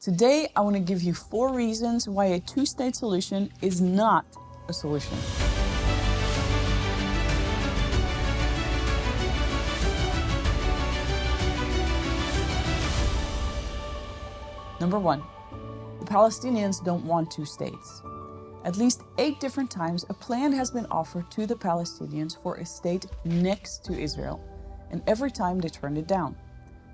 Today, I want to give you 4 reasons why a two-state solution is not a solution. Number 1, the Palestinians don't want 2 states. At least 8 different times, a plan has been offered to the Palestinians for a state next to Israel, and every time they turned it down.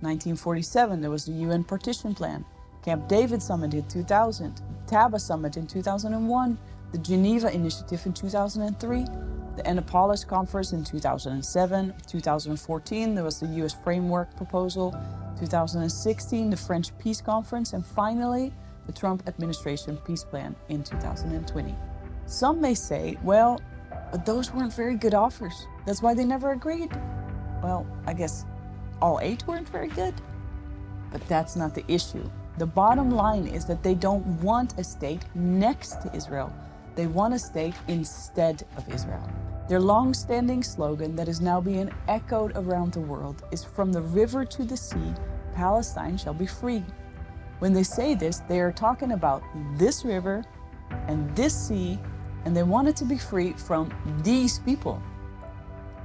1947, there was the UN Partition Plan, Camp David Summit in 2000, Taba Summit in 2001, the Geneva Initiative in 2003, the Annapolis Conference in 2007, 2014, there was the US Framework Proposal, 2016, the French Peace Conference, and finally, the Trump administration peace plan in 2020. Some may say, well, but those weren't very good offers. That's why they never agreed. Well, I guess all 8 weren't very good. But that's not the issue. The bottom line is that they don't want a state next to Israel. They want a state instead of Israel. Their long-standing slogan that is now being echoed around the world is "From the river to the sea, Palestine shall be free." When they say this, they are talking about this river and this sea, and they want it to be free from these people.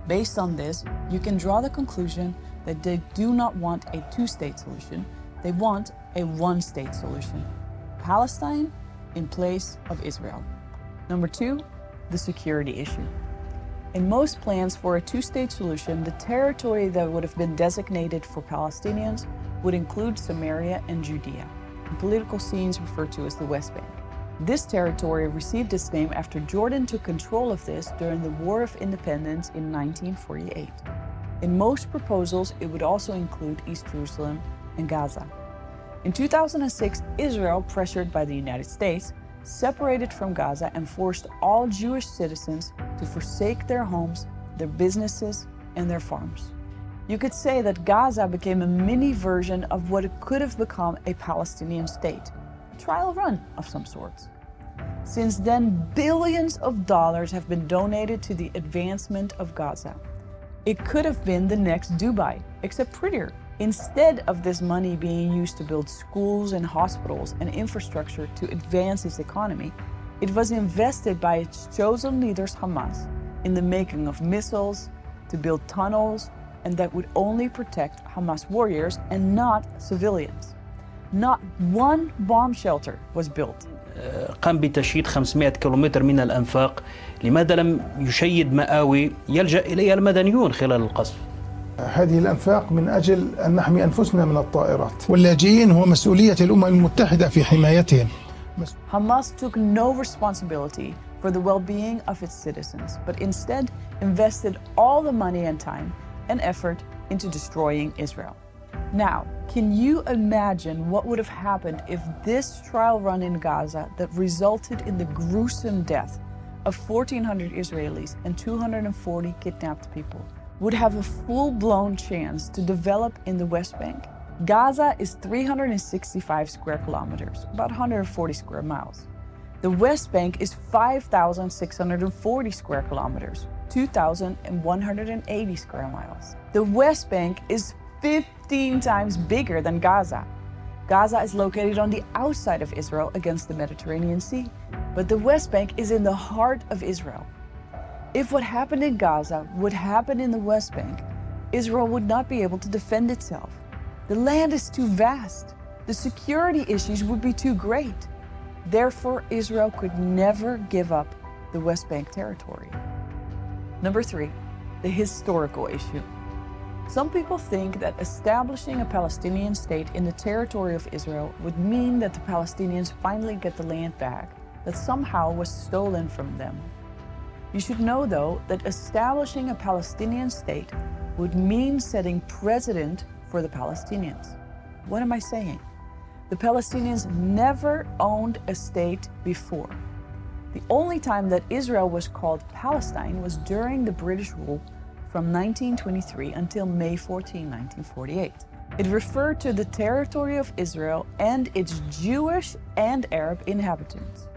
Based on this, you can draw the conclusion that they do not want a 2-state solution. They want a 1-state solution. Palestine in place of Israel. Number 2, the security issue. In most plans for a 2-state solution, the territory that would have been designated for Palestinians would include Samaria and Judea, in political scenes referred to as the West Bank. This territory received its name after Jordan took control of this during the War of Independence in 1948. In most proposals, it would also include East Jerusalem and Gaza. In 2006, Israel, pressured by the United States, separated from Gaza and forced all Jewish citizens to forsake their homes, their businesses, and their farms. You could say that Gaza became a mini version of what it could have become a Palestinian state, a trial run of some sorts. Since then, billions of dollars have been donated to the advancement of Gaza. It could have been the next Dubai, except prettier. Instead of this money being used to build schools and hospitals and infrastructure to advance its economy, it was invested by its chosen leaders, Hamas, in the making of missiles, to build tunnels, and that would only protect Hamas warriors and not civilians. Not one bomb shelter was built. قام بتشييد 500 كيلومتر من الأنفاق. لماذا لم يشيد مآوي يلجأ إليها المدنيون خلال القصف؟ هذه الأنفاق من أجل أن نحمي أنفسنا من الطائرات. واللاجئين هو مسؤولية الأمم المتحدة في حمايتهم. Hamas took no responsibility for the well-being of its citizens, but instead invested all the money and time and effort into destroying Israel. Now, can you imagine what would have happened if this trial run in Gaza that resulted in the gruesome death of 1,400 Israelis and 240 kidnapped people would have a full-blown chance to develop in the West Bank? Gaza is 365 square kilometers, about 140 square miles. The West Bank is 5,640 square kilometers, 2,180 square miles. The West Bank is 15 times bigger than Gaza. Gaza is located on the outside of Israel against the Mediterranean Sea, but the West Bank is in the heart of Israel. If what happened in Gaza would happen in the West Bank, Israel would not be able to defend itself. The land is too vast. The security issues would be too great. Therefore, Israel could never give up the West Bank territory. Number 3, the historical issue. Some people think that establishing a Palestinian state in the territory of Israel would mean that the Palestinians finally get the land back that somehow was stolen from them. You should know, though, that establishing a Palestinian state would mean setting precedent for the Palestinians. What am I saying? The Palestinians never owned a state before. The only time that Israel was called Palestine was during the British rule from 1923 until May 14, 1948. It referred to the territory of Israel and its Jewish and Arab inhabitants.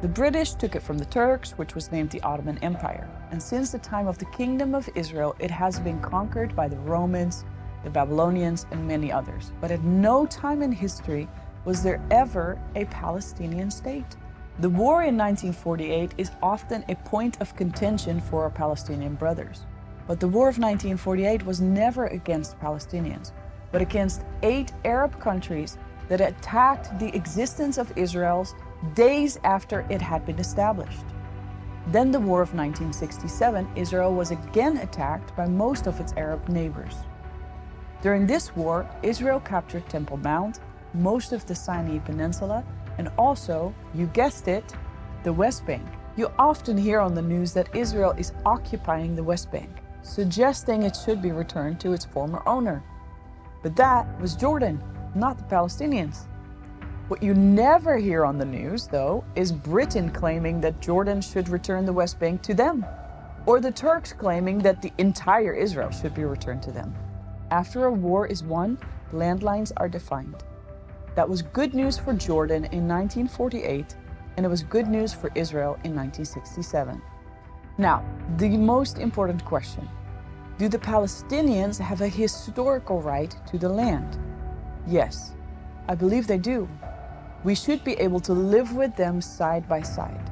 The British took it from the Turks, which was named the Ottoman Empire, and since the time of the Kingdom of Israel, it has been conquered by the Romans, the Babylonians, and many others. But at no time in history Was there ever a Palestinian state? The war in 1948 is often a point of contention for our Palestinian brothers. But the War of 1948 was never against Palestinians, but against 8 Arab countries that attacked the existence of Israel days after it had been established. Then the War of 1967, Israel was again attacked by most of its Arab neighbors. During this war, Israel captured Temple Mount, most of the Sinai Peninsula, and also, you guessed it, the West Bank. You often hear on the news that Israel is occupying the West Bank, suggesting it should be returned to its former owner. But that was Jordan, not the Palestinians. What you never hear on the news, though, is Britain claiming that Jordan should return the West Bank to them, or the Turks claiming that the entire Israel should be returned to them. After a war is won, landlines are defined. That was good news for Jordan in 1948, and it was good news for Israel in 1967. Now, the most important question. Do the Palestinians have a historical right to the land? Yes, I believe they do. We should be able to live with them side by side.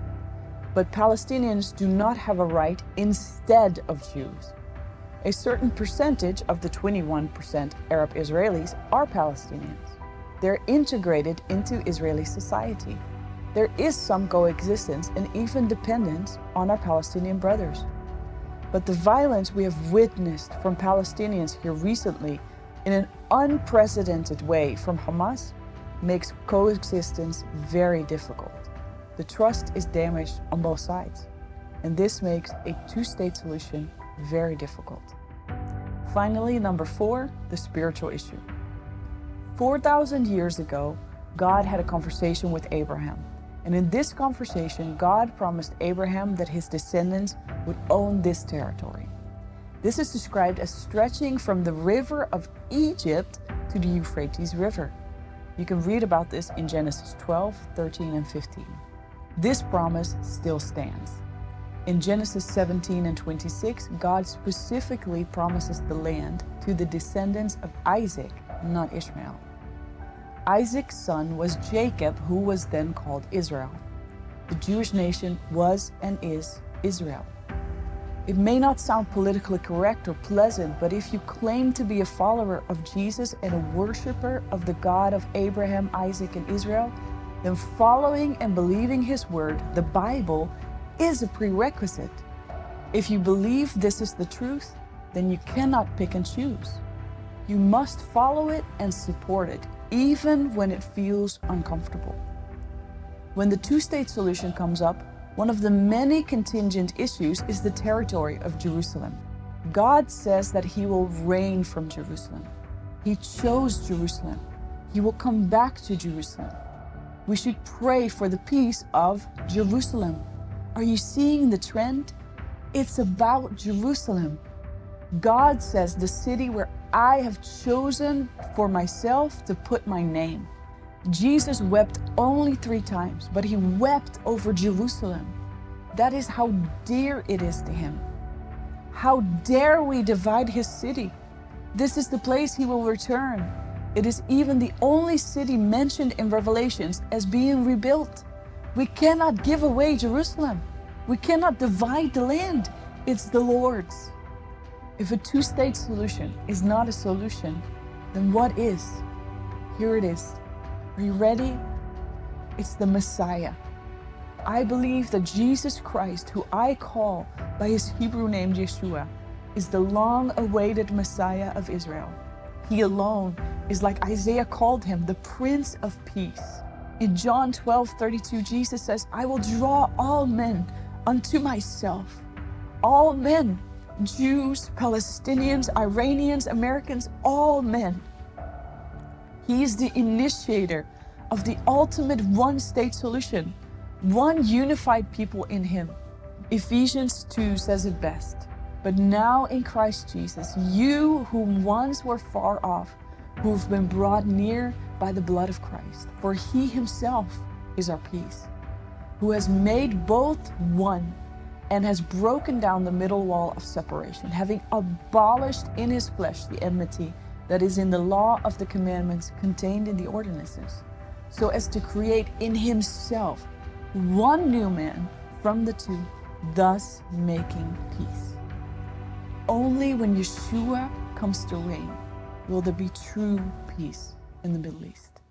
But Palestinians do not have a right instead of Jews. A certain percentage of the 21% Arab Israelis are Palestinians. They're integrated into Israeli society. There is some coexistence and even dependence on our Palestinian brothers. But the violence we have witnessed from Palestinians here recently in an unprecedented way from Hamas makes coexistence very difficult. The trust is damaged on both sides, and this makes a two-state solution very difficult. Finally, number 4, the spiritual issue. 4,000 years ago, God had a conversation with Abraham. And in this conversation, God promised Abraham that his descendants would own this territory. This is described as stretching from the river of Egypt to the Euphrates River. You can read about this in Genesis 12, 13, and 15. This promise still stands. In Genesis 17 and 26, God specifically promises the land to the descendants of Isaac, not Ishmael. Isaac's son was Jacob, who was then called Israel. The Jewish nation was and is Israel. It may not sound politically correct or pleasant, but if you claim to be a follower of Jesus and a worshiper of the God of Abraham, Isaac, and Israel, then following and believing his word, the Bible, is a prerequisite. If you believe this is the truth, then you cannot pick and choose. You must follow it and support it, even when it feels uncomfortable. When the two-state solution comes up, one of the many contingent issues is the territory of Jerusalem. God says that he will reign from Jerusalem. He chose Jerusalem. He will come back to Jerusalem. We should pray for the peace of Jerusalem. Are you seeing the trend? It's about Jerusalem. God says, the city where I have chosen for myself to put my name. Jesus wept only 3 times, but he wept over Jerusalem. That is how dear it is to him. How dare we divide his city? This is the place he will return. It is even the only city mentioned in Revelations as being rebuilt. We cannot give away Jerusalem. We cannot divide the land. It's the Lord's. If a two-state solution is not a solution, then what is? Here it is. Are you ready? It's the Messiah. I believe that Jesus Christ, who I call by his Hebrew name Yeshua, is the long-awaited Messiah of Israel. He alone is, like Isaiah called him, the Prince of Peace. In John 12:32, Jesus says, I will draw all men unto myself. All men. Jews, Palestinians, Iranians, Americans, all men. He is the initiator of the ultimate one-state solution, one unified people in him. Ephesians 2 says it best. But now in Christ Jesus, you whom once were far off, who've been brought near by the blood of Christ, for he himself is our peace, who has made both one, and has broken down the middle wall of separation, having abolished in his flesh the enmity that is in the law of the commandments contained in the ordinances, so as to create in himself one new man from the two, thus making peace. Only when Yeshua comes to reign will there be true peace in the Middle East.